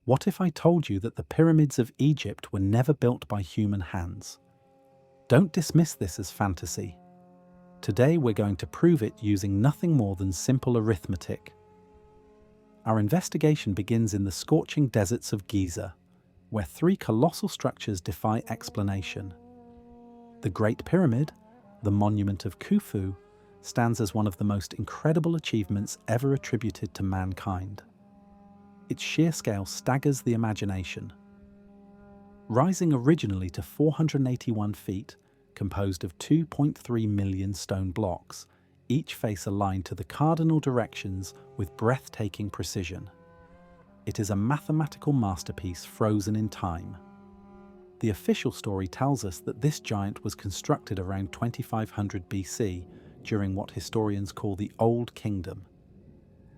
What if I told you that the pyramids of Egypt were never built by human hands? Don't dismiss this as fantasy. Today we're going to prove it using nothing more than simple arithmetic. Our investigation begins in the scorching deserts of Giza, where three colossal structures defy explanation. The Great Pyramid, the monument of Khufu, stands as one of the most incredible achievements ever attributed to mankind. Its sheer scale staggers the imagination. Rising originally to 481 feet, composed of 2.3 million stone blocks, each face aligned to the cardinal directions with breathtaking precision. It is a mathematical masterpiece frozen in time. The official story tells us that this giant was constructed around 2500 BC during what historians call the Old Kingdom.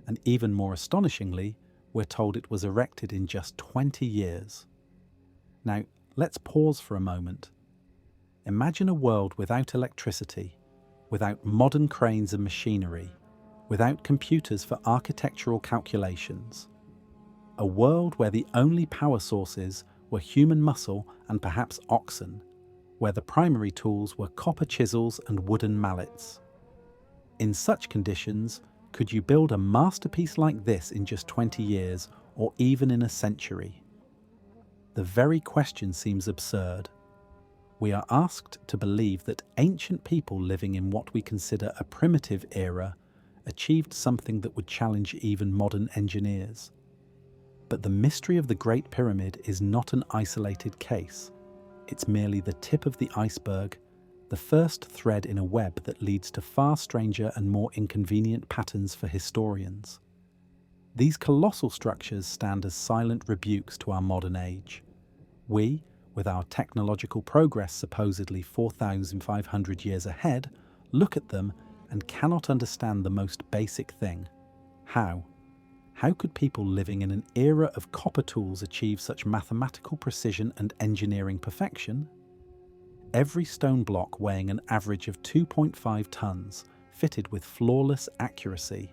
And even more astonishingly, we're told it was erected in just 20 years. Now, let's pause for a moment. Imagine a world without electricity, without modern cranes and machinery, without computers for architectural calculations. A world where the only power sources were human muscle and perhaps oxen, where the primary tools were copper chisels and wooden mallets. In such conditions, could you build a masterpiece like this in just 20 years or even in a century? The very question seems absurd. We are asked to believe that ancient people living in what we consider a primitive era achieved something that would challenge even modern engineers. But the mystery of the Great Pyramid is not an isolated case. It's merely the tip of the iceberg, the first thread in a web that leads to far stranger and more inconvenient patterns for historians. These colossal structures stand as silent rebukes to our modern age. We, with our technological progress supposedly 4,500 years ahead, look at them and cannot understand the most basic thing. How? How could people living in an era of copper tools achieve such mathematical precision and engineering perfection? Every stone block weighing an average of 2.5 tons, fitted with flawless accuracy.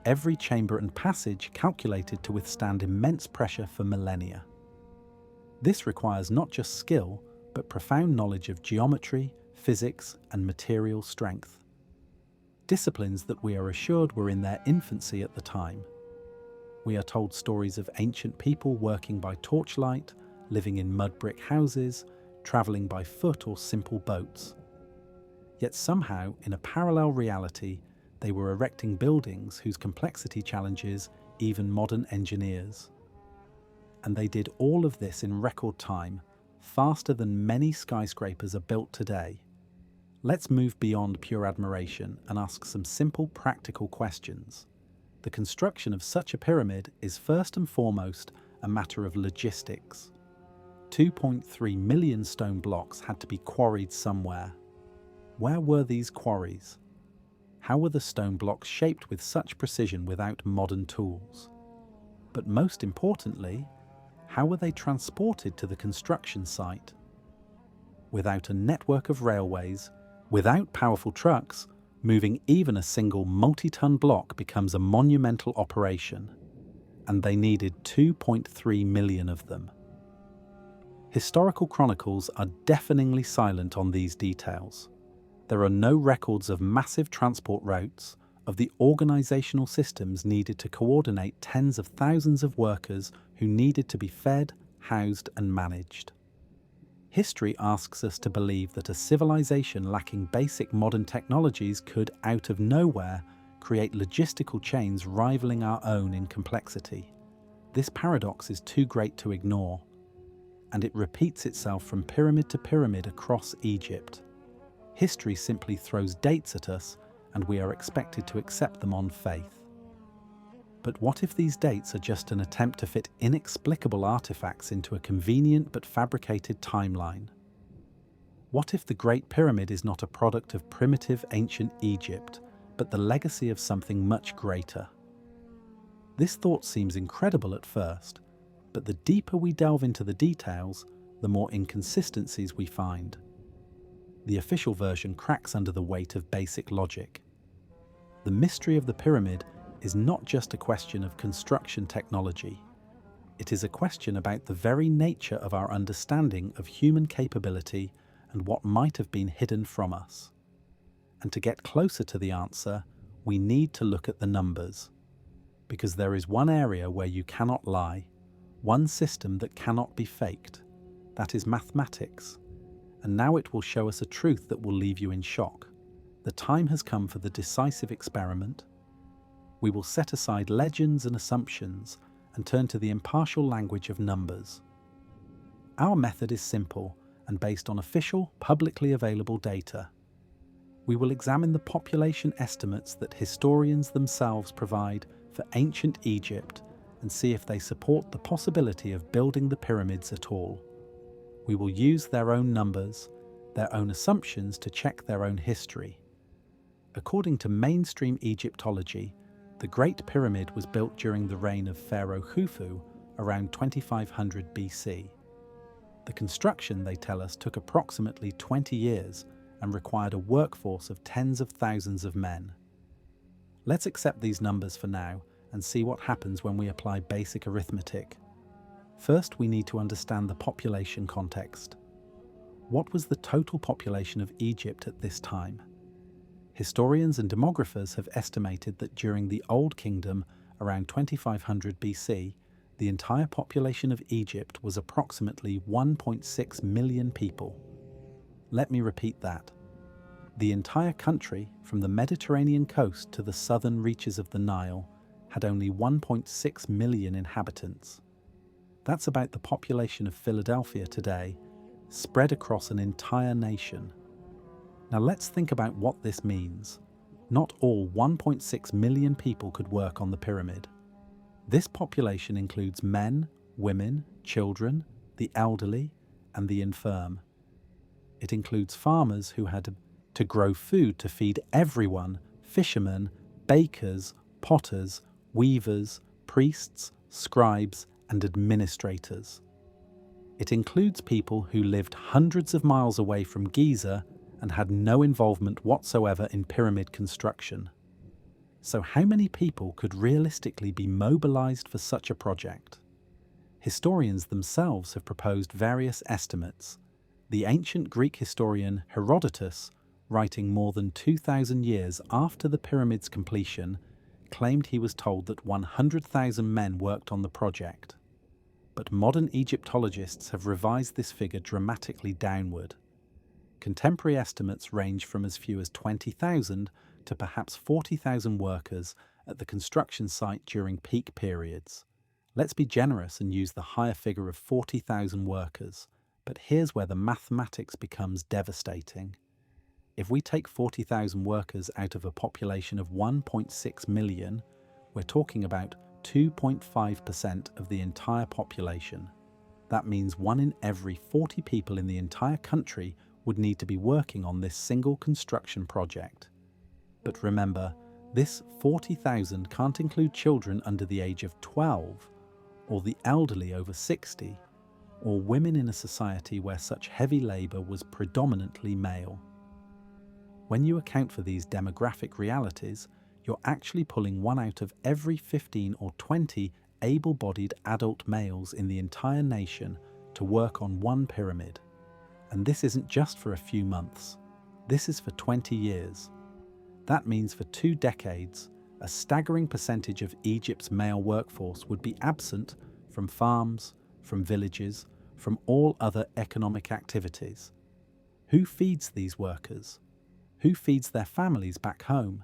Every chamber and passage calculated to withstand immense pressure for millennia. This requires not just skill, but profound knowledge of geometry, physics, and material strength. Disciplines that we are assured were in their infancy at the time. We are told stories of ancient people working by torchlight, living in mud brick houses, travelling by foot or simple boats. Yet somehow, in a parallel reality, they were erecting buildings whose complexity challenges even modern engineers. And they did all of this in record time, faster than many skyscrapers are built today. Let's move beyond pure admiration and ask some simple practical questions. The construction of such a pyramid is first and foremost a matter of logistics. 2.3 million stone blocks had to be quarried somewhere. Where were these quarries? How were the stone blocks shaped with such precision without modern tools? But most importantly, how were they transported to the construction site? Without a network of railways, without powerful trucks, moving even a single multi-ton block becomes a monumental operation. And they needed 2.3 million of them. Historical chronicles are deafeningly silent on these details. There are no records of massive transport routes, of the organizational systems needed to coordinate tens of thousands of workers who needed to be fed, housed, and managed. History asks us to believe that a civilization lacking basic modern technologies could, out of nowhere, create logistical chains rivaling our own in complexity. This paradox is too great to ignore, and it repeats itself from pyramid to pyramid across Egypt. History simply throws dates at us, and we are expected to accept them on faith. But what if these dates are just an attempt to fit inexplicable artifacts into a convenient but fabricated timeline? What if the Great Pyramid is not a product of primitive ancient Egypt, but the legacy of something much greater? This thought seems incredible at first, but the deeper we delve into the details, the more inconsistencies we find. The official version cracks under the weight of basic logic. The mystery of the pyramid is not just a question of construction technology. It is a question about the very nature of our understanding of human capability and what might have been hidden from us. And to get closer to the answer, we need to look at the numbers. Because there is one area where you cannot lie, one system that cannot be faked. That is mathematics. And now it will show us a truth that will leave you in shock. The time has come for the decisive experiment. We will set aside legends and assumptions and turn to the impartial language of numbers. Our method is simple and based on official, publicly available data. We will examine the population estimates that historians themselves provide for ancient Egypt and see if they support the possibility of building the pyramids at all. We will use their own numbers, their own assumptions to check their own history. According to mainstream Egyptology, the Great Pyramid was built during the reign of Pharaoh Khufu around 2500 BC. The construction, they tell us, took approximately 20 years and required a workforce of tens of thousands of men. Let's accept these numbers for now and see what happens when we apply basic arithmetic. First, we need to understand the population context. What was the total population of Egypt at this time? Historians and demographers have estimated that during the Old Kingdom, around 2500 BC, the entire population of Egypt was approximately 1.6 million people. Let me repeat that. The entire country, from the Mediterranean coast to the southern reaches of the Nile, had only 1.6 million inhabitants. That's about the population of Philadelphia today, spread across an entire nation. Now let's think about what this means. Not all 1.6 million people could work on the pyramid. This population includes men, women, children, the elderly, and the infirm. It includes farmers who had to grow food to feed everyone, fishermen, bakers, potters, weavers, priests, scribes, and administrators. It includes people who lived hundreds of miles away from Giza and had no involvement whatsoever in pyramid construction. So how many people could realistically be mobilized for such a project? Historians themselves have proposed various estimates. The ancient Greek historian Herodotus, writing more than 2,000 years after the pyramid's completion, claimed he was told that 100,000 men worked on the project. But modern Egyptologists have revised this figure dramatically downward. Contemporary estimates range from as few as 20,000 to perhaps 40,000 workers at the construction site during peak periods. Let's be generous and use the higher figure of 40,000 workers, but here's where the mathematics becomes devastating. If we take 40,000 workers out of a population of 1.6 million, we're talking about 2.5% of the entire population. That means 1 in every 40 people in the entire country would need to be working on this single construction project. But remember, this 40,000 can't include children under the age of 12, or the elderly over 60, or women in a society where such heavy labour was predominantly male. When you account for these demographic realities, you're actually pulling 1 out of every 15 or 20 able-bodied adult males in the entire nation to work on one pyramid. And this isn't just for a few months. This is for 20 years. That means for 2 decades, a staggering percentage of Egypt's male workforce would be absent from farms, from villages, from all other economic activities. Who feeds these workers? Who feeds their families back home?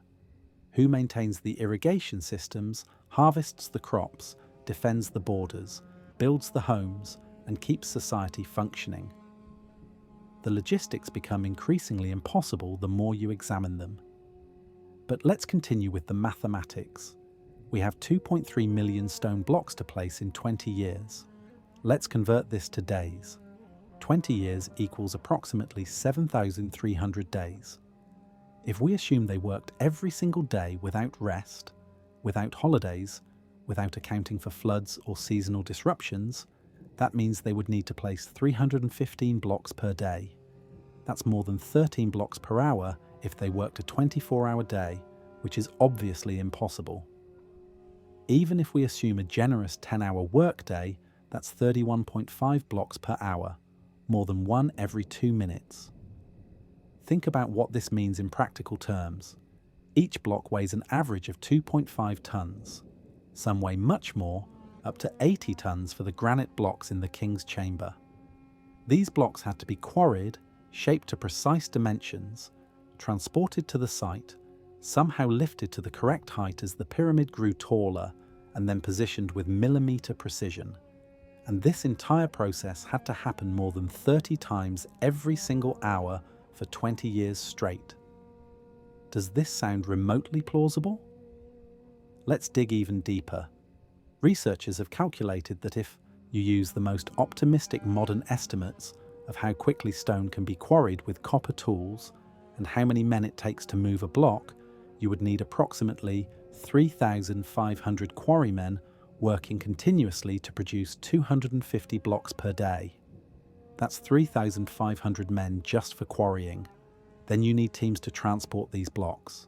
Who maintains the irrigation systems, harvests the crops, defends the borders, builds the homes, and keeps society functioning? The logistics become increasingly impossible the more you examine them. But let's continue with the mathematics. We have 2.3 million stone blocks to place in 20 years. Let's convert this to days. 20 years equals approximately 7,300 days. If we assume they worked every single day without rest, without holidays, without accounting for floods or seasonal disruptions, that means they would need to place 315 blocks per day. That's more than 13 blocks per hour if they worked a 24-hour day, which is obviously impossible. Even if we assume a generous 10-hour workday, That's 31.5 blocks per hour, more than one every 2 minutes. Think about what this means in practical terms. Each block weighs an average of 2.5 tons. Some weigh much more, up to 80 tons for the granite blocks in the King's Chamber. These blocks had to be quarried, shaped to precise dimensions, transported to the site, somehow lifted to the correct height as the pyramid grew taller, and then positioned with millimetre precision. And this entire process had to happen more than 30 times every single hour for 20 years straight. Does this sound remotely plausible? Let's dig even deeper. Researchers have calculated that if you use the most optimistic modern estimates of how quickly stone can be quarried with copper tools and how many men it takes to move a block, you would need approximately 3,500 quarrymen working continuously to produce 250 blocks per day. That's 3,500 men just for quarrying. Then you need teams to transport these blocks.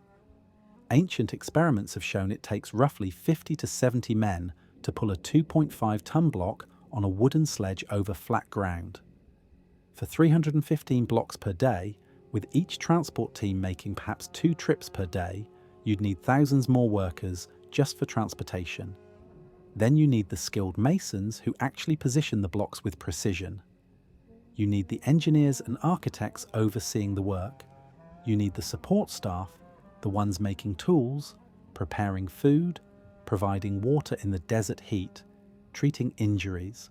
Ancient experiments have shown it takes roughly 50 to 70 men to pull a 2.5-ton block on a wooden sledge over flat ground. For 315 blocks per day, with each transport team making perhaps 2 trips per day, you'd need thousands more workers just for transportation. Then you need the skilled masons who actually position the blocks with precision. You need the engineers and architects overseeing the work. You need the support staff, the ones making tools, preparing food, providing water in the desert heat, treating injuries.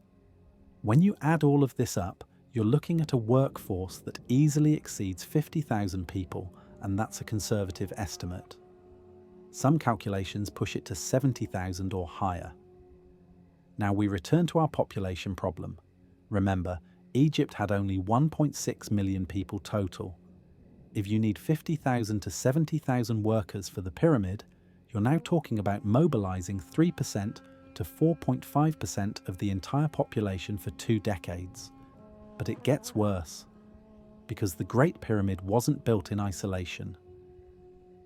When you add all of this up, you're looking at a workforce that easily exceeds 50,000 people, and that's a conservative estimate. Some calculations push it to 70,000 or higher. Now we return to our population problem. Remember, Egypt had only 1.6 million people total. If you need 50,000 to 70,000 workers for the pyramid, you're now talking about mobilizing 3% to 4.5% of the entire population for 2 decades. But it gets worse, because the Great Pyramid wasn't built in isolation.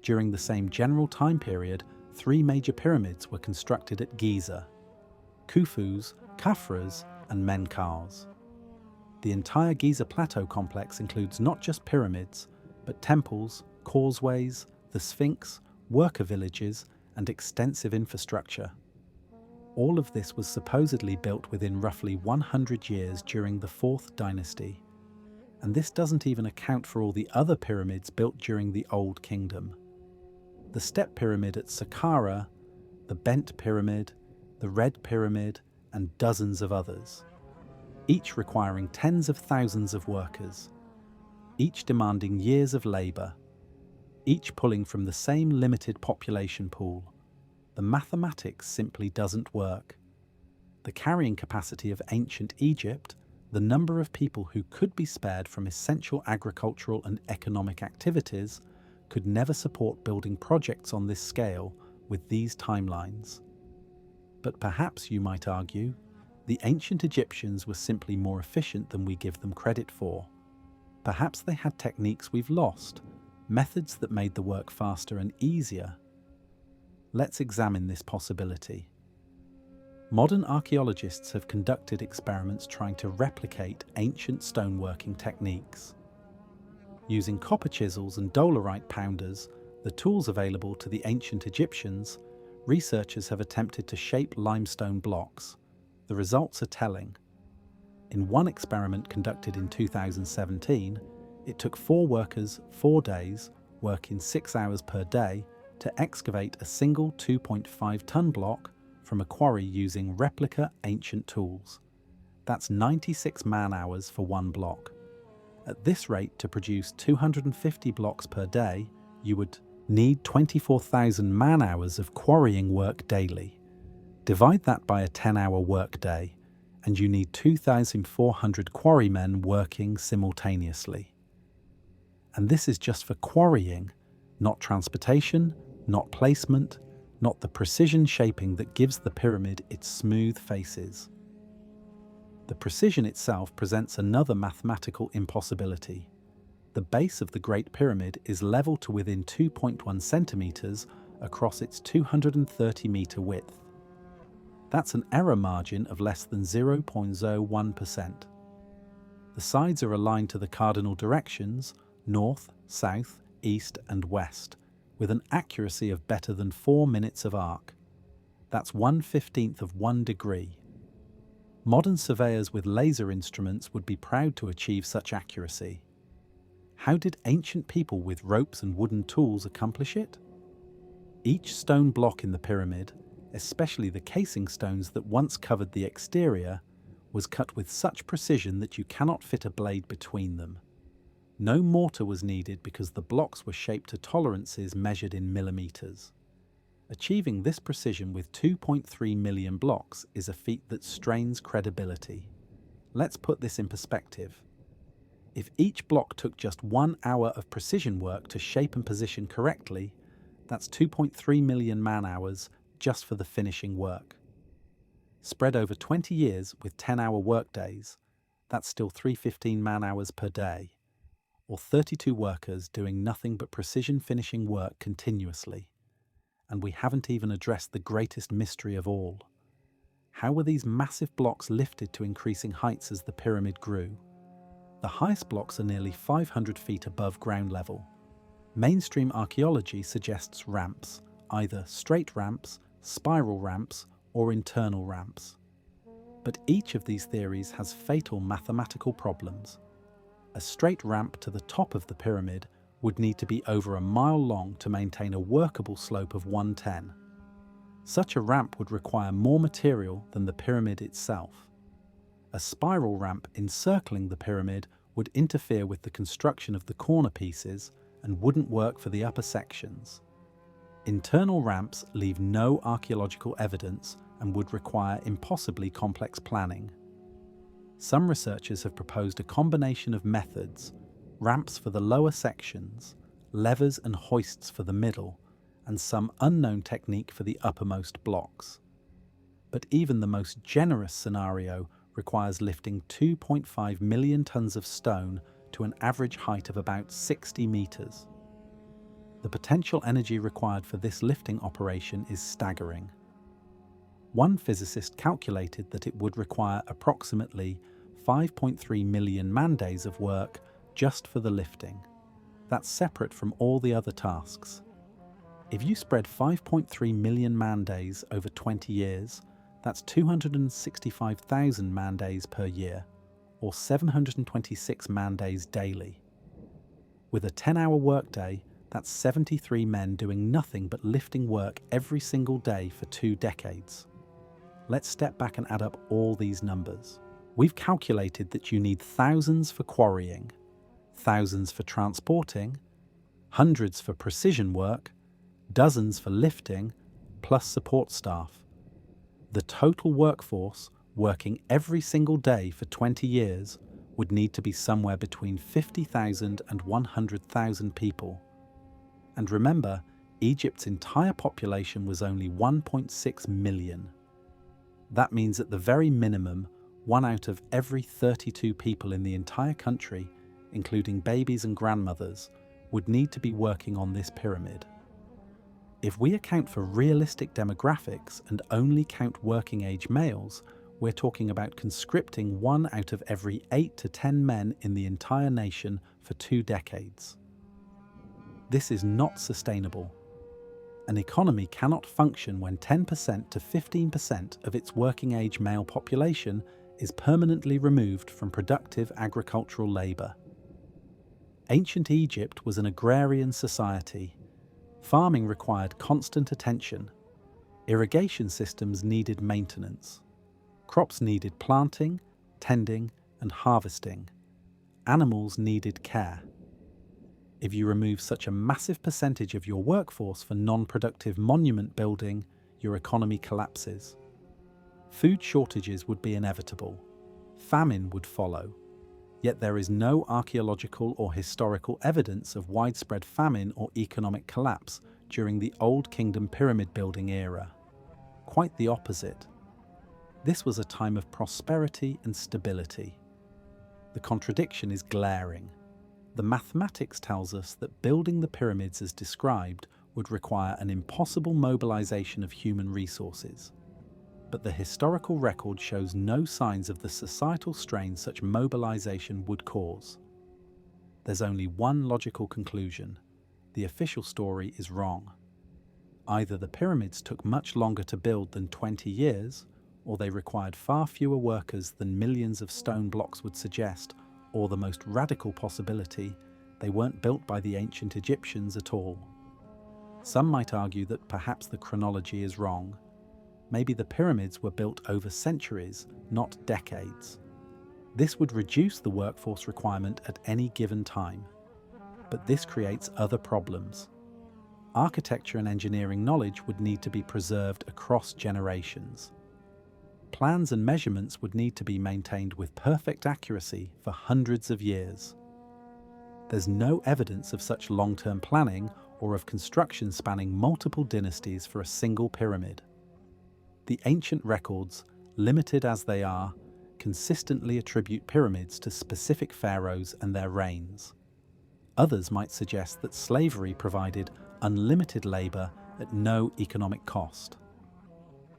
During the same general time period, 3 major pyramids were constructed at Giza: Khufu's, Khafra's, and Menkaur's. The entire Giza Plateau complex includes not just pyramids, but temples, causeways, the Sphinx, worker villages, and extensive infrastructure. All of this was supposedly built within roughly 100 years during the 4th dynasty. And this doesn't even account for all the other pyramids built during the Old Kingdom. The Step Pyramid at Saqqara, the Bent Pyramid, the Red Pyramid, and dozens of others, each requiring tens of thousands of workers, each demanding years of labour, each pulling from the same limited population pool. The mathematics simply doesn't work. The carrying capacity of ancient Egypt, the number of people who could be spared from essential agricultural and economic activities, could never support building projects on this scale with these timelines. But perhaps, you might argue, the ancient Egyptians were simply more efficient than we give them credit for. Perhaps they had techniques we've lost, methods that made the work faster and easier. Let's examine this possibility. Modern archaeologists have conducted experiments trying to replicate ancient stoneworking techniques. Using copper chisels and dolerite pounders, the tools available to the ancient Egyptians, researchers have attempted to shape limestone blocks. The results are telling. In one experiment conducted in 2017, it took 4 workers 4 days, working 6 hours per day, to excavate a single 2.5-ton block from a quarry using replica ancient tools. That's 96 man-hours for one block. At this rate, to produce 250 blocks per day, you would need 24,000 man-hours of quarrying work daily. Divide that by a 10-hour workday, and you need 2,400 quarrymen working simultaneously. And this is just for quarrying, not transportation, not placement, not the precision shaping that gives the pyramid its smooth faces. The precision itself presents another mathematical impossibility. The base of the Great Pyramid is level to within 2.1 centimeters across its 230-meter width. That's an error margin of less than 0.01%. The sides are aligned to the cardinal directions, north, south, east, and west, with an accuracy of better than 4 minutes of arc. That's 1/15 of 1 degree. Modern surveyors with laser instruments would be proud to achieve such accuracy. How did ancient people with ropes and wooden tools accomplish it? Each stone block in the pyramid, especially the casing stones that once covered the exterior, was cut with such precision that you cannot fit a blade between them. No mortar was needed because the blocks were shaped to tolerances measured in millimeters. Achieving this precision with 2.3 million blocks is a feat that strains credibility. Let's put this in perspective. If each block took just 1 hour of precision work to shape and position correctly, that's 2.3 million man-hours just for the finishing work. Spread over 20 years with 10-hour workdays, that's still 315 man-hours per day, or 32 workers doing nothing but precision finishing work continuously. And we haven't even addressed the greatest mystery of all. How were these massive blocks lifted to increasing heights as the pyramid grew? The highest blocks are nearly 500 feet above ground level. Mainstream archaeology suggests ramps, either straight ramps, spiral ramps, or internal ramps. But each of these theories has fatal mathematical problems. A straight ramp to the top of the pyramid would need to be over a mile long to maintain a workable slope of 110. Such a ramp would require more material than the pyramid itself. A spiral ramp encircling the pyramid would interfere with the construction of the corner pieces and wouldn't work for the upper sections. Internal ramps leave no archaeological evidence and would require impossibly complex planning. Some researchers have proposed a combination of methods: ramps for the lower sections, levers and hoists for the middle, and some unknown technique for the uppermost blocks. But even the most generous scenario requires lifting 2.5 million tons of stone to an average height of about 60 meters. The potential energy required for this lifting operation is staggering. One physicist calculated that it would require approximately 5.3 million man-days of work just for the lifting. That's separate from all the other tasks. If you spread 5.3 million man-days over 20 years, that's 265,000 man-days per year, or 726 man-days daily. With a 10-hour workday, that's 73 men doing nothing but lifting work every single day for 2 decades. Let's step back and add up all these numbers. We've calculated that you need thousands for quarrying, thousands for transporting, hundreds for precision work, dozens for lifting, plus support staff. The total workforce, working every single day for 20 years, would need to be somewhere between 50,000 and 100,000 people. And remember, Egypt's entire population was only 1.6 million. That means at the very minimum, 1 out of every 32 people in the entire country, including babies and grandmothers, would need to be working on this pyramid. If we account for realistic demographics and only count working-age males, we're talking about conscripting 1 out of every 8 to 10 men in the entire nation for 2 decades. This is not sustainable. An economy cannot function when 10% to 15% of its working-age male population is permanently removed from productive agricultural labour. Ancient Egypt was an agrarian society. Farming required constant attention. Irrigation systems needed maintenance. Crops needed planting, tending, and harvesting. Animals needed care. If you remove such a massive percentage of your workforce for non-productive monument building, your economy collapses. Food shortages would be inevitable. Famine would follow. Yet there is no archaeological or historical evidence of widespread famine or economic collapse during the Old Kingdom pyramid building era. Quite the opposite. This was a time of prosperity and stability. The contradiction is glaring. The mathematics tells us that building the pyramids as described would require an impossible mobilization of human resources. but the historical record shows no signs of the societal strain such mobilization would cause. There's only one logical conclusion: the official story is wrong. Either the pyramids took much longer to build than 20 years, or they required far fewer workers than millions of stone blocks would suggest, or the most radical possibility, they weren't built by the ancient Egyptians at all. Some might argue that perhaps the chronology is wrong. Maybe the pyramids were built over centuries, not decades. This would reduce the workforce requirement at any given time. But this creates other problems. Architecture and engineering knowledge would need to be preserved across generations. Plans and measurements would need to be maintained with perfect accuracy for hundreds of years. There's no evidence of such long-term planning or of construction spanning multiple dynasties for a single pyramid. The ancient records, limited as they are, consistently attribute pyramids to specific pharaohs and their reigns. Others might suggest that slavery provided unlimited labor at no economic cost.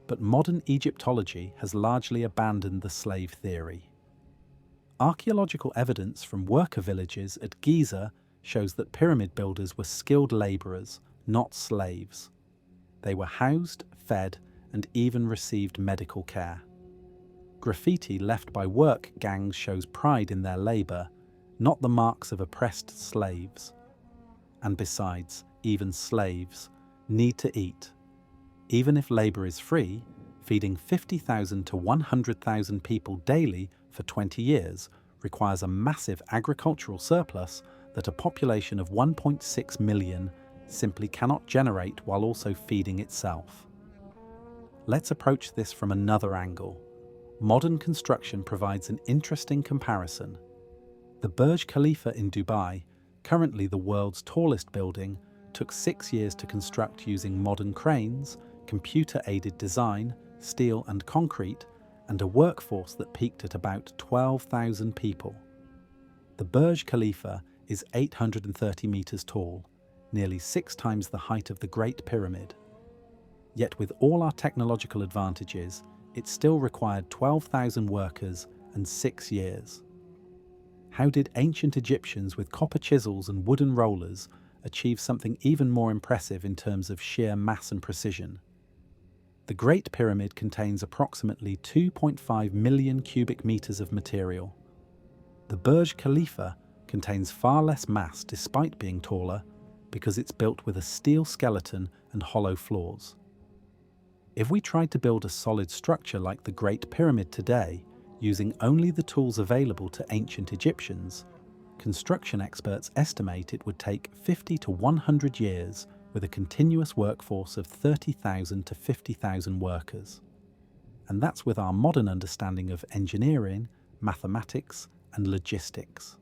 But modern Egyptology has largely abandoned the slave theory. Archaeological evidence from worker villages at Giza shows that pyramid builders were skilled laborers, not slaves. They were housed, fed, and even received medical care. Graffiti left by work gangs shows pride in their labor, not the marks of oppressed slaves. And besides, even slaves need to eat. Even if labor is free, feeding 50,000 to 100,000 people daily for 20 years requires a massive agricultural surplus that a population of 1.6 million simply cannot generate while also feeding itself. Let's approach this from another angle. Modern construction provides an interesting comparison. The Burj Khalifa in Dubai, currently the world's tallest building, took 6 years to construct using modern cranes, computer-aided design, steel and concrete, and a workforce that peaked at about 12,000 people. The Burj Khalifa is 830 meters tall, nearly 6 times the height of the Great Pyramid. Yet with all our technological advantages, it still required 12,000 workers and 6 years. How did ancient Egyptians with copper chisels and wooden rollers achieve something even more impressive in terms of sheer mass and precision? The Great Pyramid contains approximately 2.5 million cubic meters of material. The Burj Khalifa contains far less mass despite being taller because it's built with a steel skeleton and hollow floors. If we tried to build a solid structure like the Great Pyramid today, using only the tools available to ancient Egyptians, construction experts estimate it would take 50 to 100 years with a continuous workforce of 30,000 to 50,000 workers. And that's with our modern understanding of engineering, mathematics, and logistics.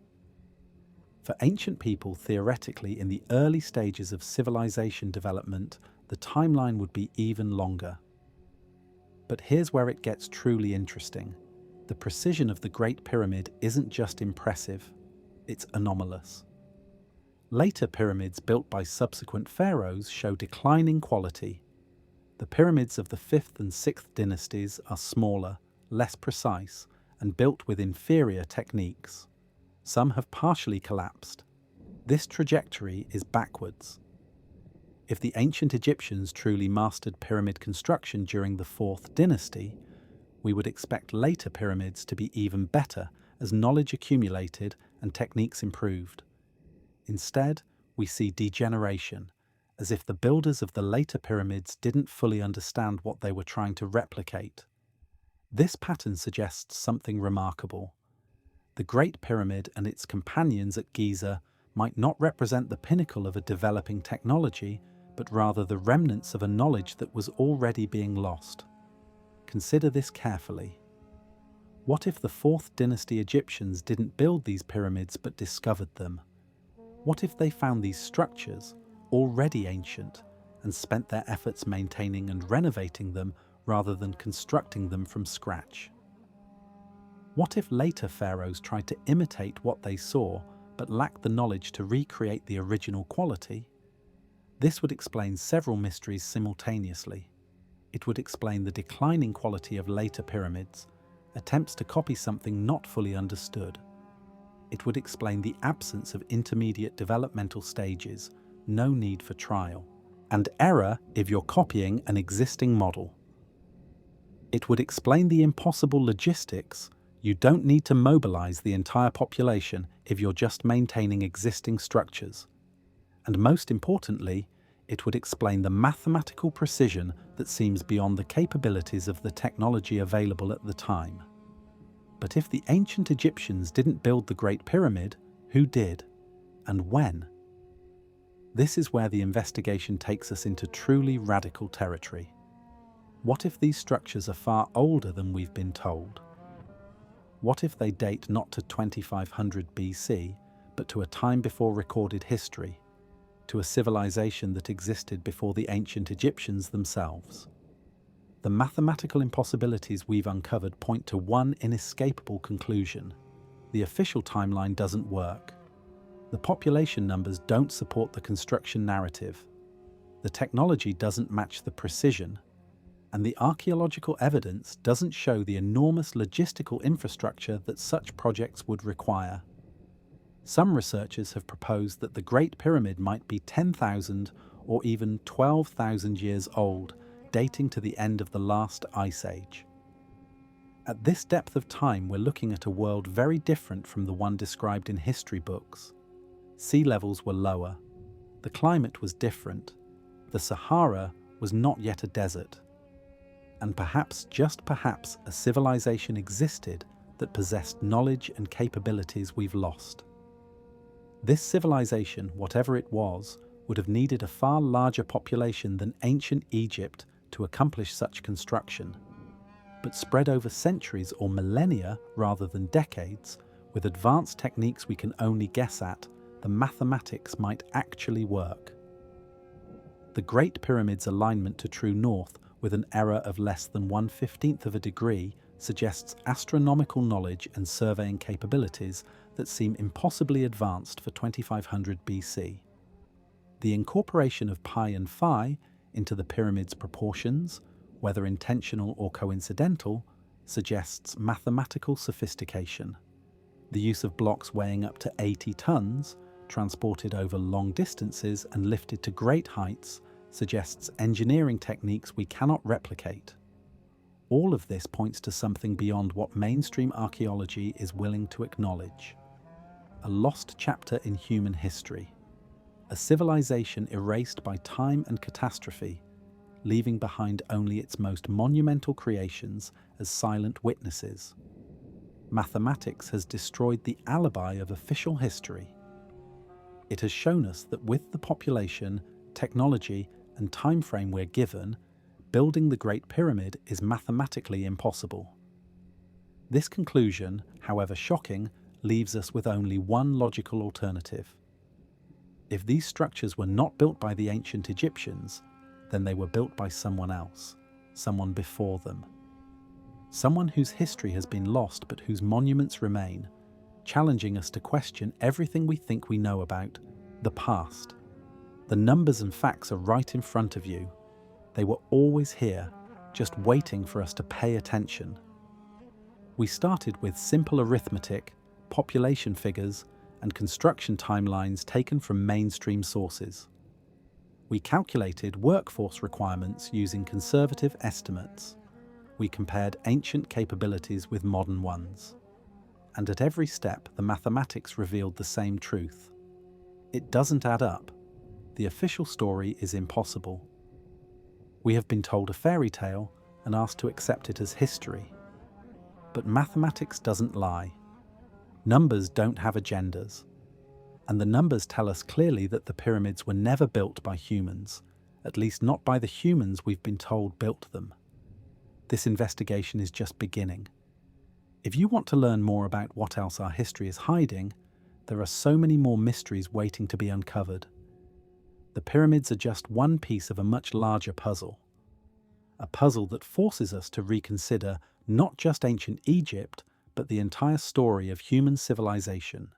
For ancient people, theoretically, in the early stages of civilization development, the timeline would be even longer. But here's where it gets truly interesting. The precision of the Great Pyramid isn't just impressive, it's anomalous. Later pyramids built by subsequent pharaohs show declining quality. The pyramids of the 5th and 6th dynasties are smaller, less precise, and built with inferior techniques. Some have partially collapsed. This trajectory is backwards. If the ancient Egyptians truly mastered pyramid construction during the 4th dynasty, we would expect later pyramids to be even better as knowledge accumulated and techniques improved. Instead, we see degeneration, as if the builders of the later pyramids didn't fully understand what they were trying to replicate. This pattern suggests something remarkable. The Great Pyramid and its companions at Giza might not represent the pinnacle of a developing technology, but rather the remnants of a knowledge that was already being lost. Consider this carefully. What if the 4th dynasty Egyptians didn't build these pyramids but discovered them? What if they found these structures, already ancient, and spent their efforts maintaining and renovating them rather than constructing them from scratch? What if later pharaohs tried to imitate what they saw but lacked the knowledge to recreate the original quality? This would explain several mysteries simultaneously. It would explain the declining quality of later pyramids, attempts to copy something not fully understood. It would explain the absence of intermediate developmental stages, no need for trial, and error if you're copying an existing model. It would explain the impossible logistics. You don't need to mobilize the entire population if you're just maintaining existing structures. And most importantly, it would explain the mathematical precision that seems beyond the capabilities of the technology available at the time. But if the ancient Egyptians didn't build the Great Pyramid, who did? And when? This is where the investigation takes us into truly radical territory. What if these structures are far older than we've been told? What if they date not to 2500 BC, but to a time before recorded history, to a civilization that existed before the ancient Egyptians themselves? The mathematical impossibilities we've uncovered point to one inescapable conclusion. The official timeline doesn't work. The population numbers don't support the construction narrative. The technology doesn't match the precision. And the archaeological evidence doesn't show the enormous logistical infrastructure that such projects would require. Some researchers have proposed that the Great Pyramid might be 10,000 or even 12,000 years old, dating to the end of the last ice age. At this depth of time, we're looking at a world very different from the one described in history books. Sea levels were lower. The climate was different. The Sahara was not yet a desert. And perhaps, just perhaps, a civilization existed that possessed knowledge and capabilities we've lost. This civilization, whatever it was, would have needed a far larger population than ancient Egypt to accomplish such construction. But spread over centuries or millennia rather than decades, with advanced techniques we can only guess at, the mathematics might actually work. The Great Pyramid's alignment to true north with an error of less than 1/15 of a degree suggests astronomical knowledge and surveying capabilities that seem impossibly advanced for 2500 BC. The incorporation of pi and phi into the pyramid's proportions, whether intentional or coincidental, suggests mathematical sophistication. The use of blocks weighing up to 80 tons, transported over long distances and lifted to great heights, suggests engineering techniques we cannot replicate. All of this points to something beyond what mainstream archaeology is willing to acknowledge. A lost chapter in human history. A civilization erased by time and catastrophe, leaving behind only its most monumental creations as silent witnesses. Mathematics has destroyed the alibi of official history. It has shown us that with the population, technology, and time frame we're given, building the Great Pyramid is mathematically impossible. This conclusion, however shocking, leaves us with only one logical alternative. If these structures were not built by the ancient Egyptians, then they were built by someone else, someone before them. Someone whose history has been lost but whose monuments remain, challenging us to question everything we think we know about the past. The numbers and facts are right in front of you. They were always here, just waiting for us to pay attention. We started with simple arithmetic, population figures, and construction timelines taken from mainstream sources. We calculated workforce requirements using conservative estimates. We compared ancient capabilities with modern ones. And at every step, the mathematics revealed the same truth. It doesn't add up. The official story is impossible. We have been told a fairy tale and asked to accept it as history. But mathematics doesn't lie. Numbers don't have agendas. And the numbers tell us clearly that the pyramids were never built by humans, at least not by the humans we've been told built them. This investigation is just beginning. If you want to learn more about what else our history is hiding, there are so many more mysteries waiting to be uncovered. The pyramids are just one piece of a much larger puzzle. A puzzle that forces us to reconsider not just ancient Egypt, but the entire story of human civilization.